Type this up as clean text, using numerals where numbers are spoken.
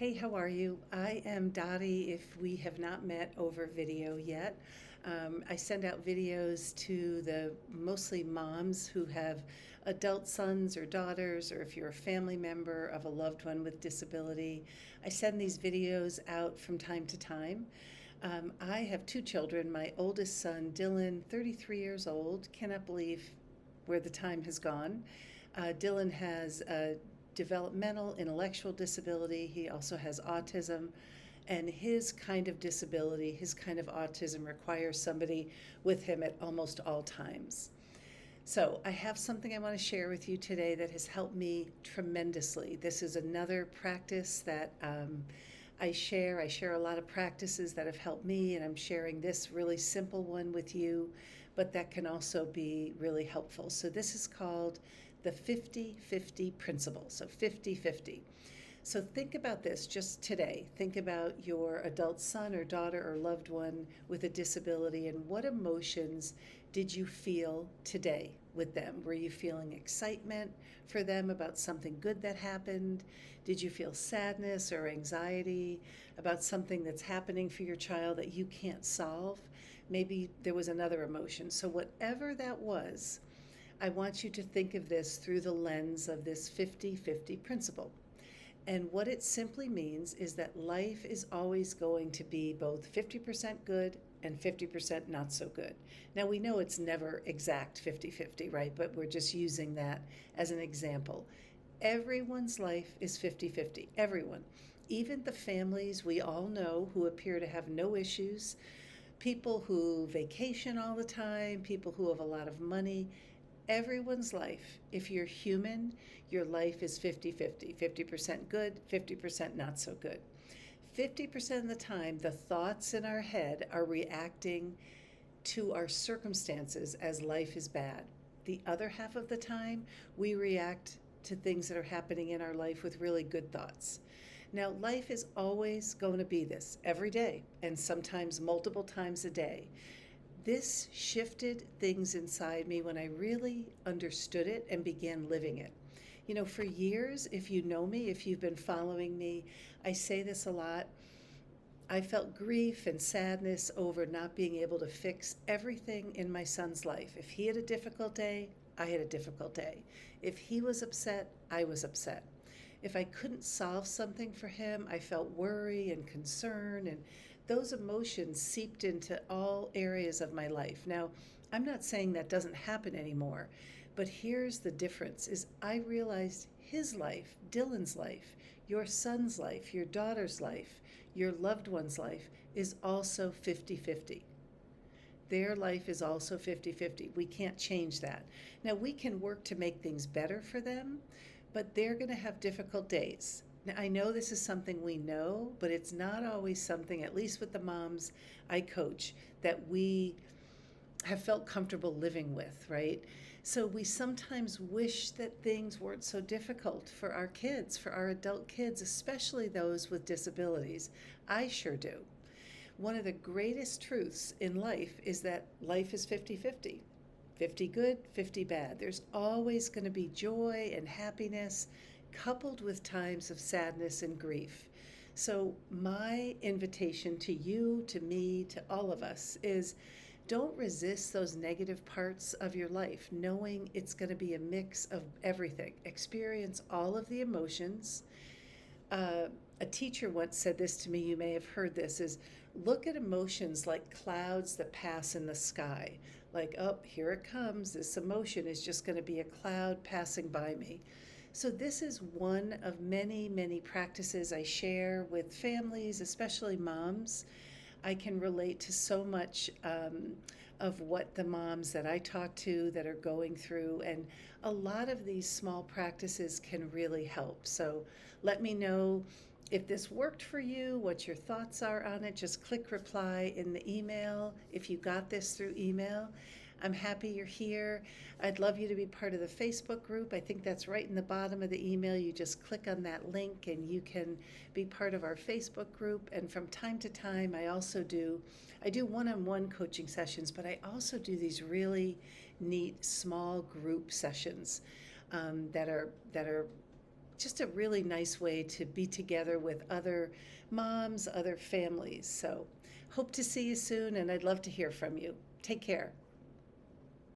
Hey, how are you? I am Dottie, if we have not met over video yet. I send out videos to the mostly moms who have adult sons or daughters, or if you're a family member of a loved one with disability. I send these videos out from time to time. I have two children. My oldest son, Dylan, 33 years old, cannot believe where the time has gone. Dylan has a developmental intellectual disability. He also has autism. And his kind of disability, his kind of autism requires somebody with him at almost all times. So, I have something I want to share with you today that has helped me tremendously. This is another practice that I share. I share a lot of practices that have helped me, and I'm sharing this really simple one with you, but that can also be really helpful. So, this is called the 50-50 principle. So, 50-50. So think about this just today. Think about your adult son or daughter or loved one with a disability, and what emotions did you feel today with them? Were you feeling excitement for them about something good that happened? Did you feel sadness or anxiety about something that's happening for your child that you can't solve? Maybe there was another emotion. So, whatever that was, I want you to think of this through the lens of this 50-50 principle. And what it simply means is that life is always going to be both 50% good and 50% not so good. Now, we know it's never exact 50-50, right? But we're just using that as an example. Everyone's life is 50-50. Everyone. Even the families we all know who appear to have no issues, people who vacation all the time, people who have a lot of money, everyone's life, if you're human, your life is 50-50. 50% good, 50% not so good. 50% of the time, the thoughts in our head are reacting to our circumstances as life is bad. The other half of the time, we react to things that are happening in our life with really good thoughts. Now, life is always going to be this every day, and sometimes multiple times a day. This shifted things inside me when I really understood it and began living it. You know, for years, if you know me, if you've been following me, I say this a lot. I felt grief and sadness over not being able to fix everything in my son's life. If he had a difficult day, I had a difficult day. If he was upset, I was upset. If I couldn't solve something for him, I felt worry and concern, and those emotions seeped into all areas of my life. Now, I'm not saying that doesn't happen anymore, but here's the difference is I realized his life, Dylan's life, your son's life, your daughter's life, your loved one's life is also 50-50. Their life is also 50-50. We can't change that. Now, we can work to make things better for them, but they're going to have difficult days. Now, I know this is something we know, but it's not always something, at least with the moms I coach, that we have felt comfortable living with, right? So we sometimes wish that things weren't so difficult for our kids, for our adult kids, especially those with disabilities. I sure do. One of the greatest truths in life is that life is 50-50. 50 good, 50 bad. There's always going to be joy and happiness coupled with times of sadness and grief. So, my invitation to you, to me, to all of us is don't resist those negative parts of your life, knowing it's going to be a mix of everything. Experience all of the emotions. A teacher once said this to me, you may have heard this, is look at emotions like clouds that pass in the sky. Like, oh, here it comes. This emotion is just going to be a cloud passing by me. So, this is one of many, many practices I share with families, especially moms. I can relate to so much of what the moms that I talk to that are going through, and a lot of these small practices can really help. So, let me know if this worked for you, what your thoughts are on it. Just click reply in the email if you got this through email. I'm happy you're here. I'd love you to be part of the Facebook group. I think that's right in the bottom of the email. You just click on that link and you can be part of our Facebook group. And from time to time, I do one-on-one coaching sessions, but I also do these really neat small group sessions that are just a really nice way to be together with other moms, other families. So hope to see you soon, and I'd love to hear from you. Take care.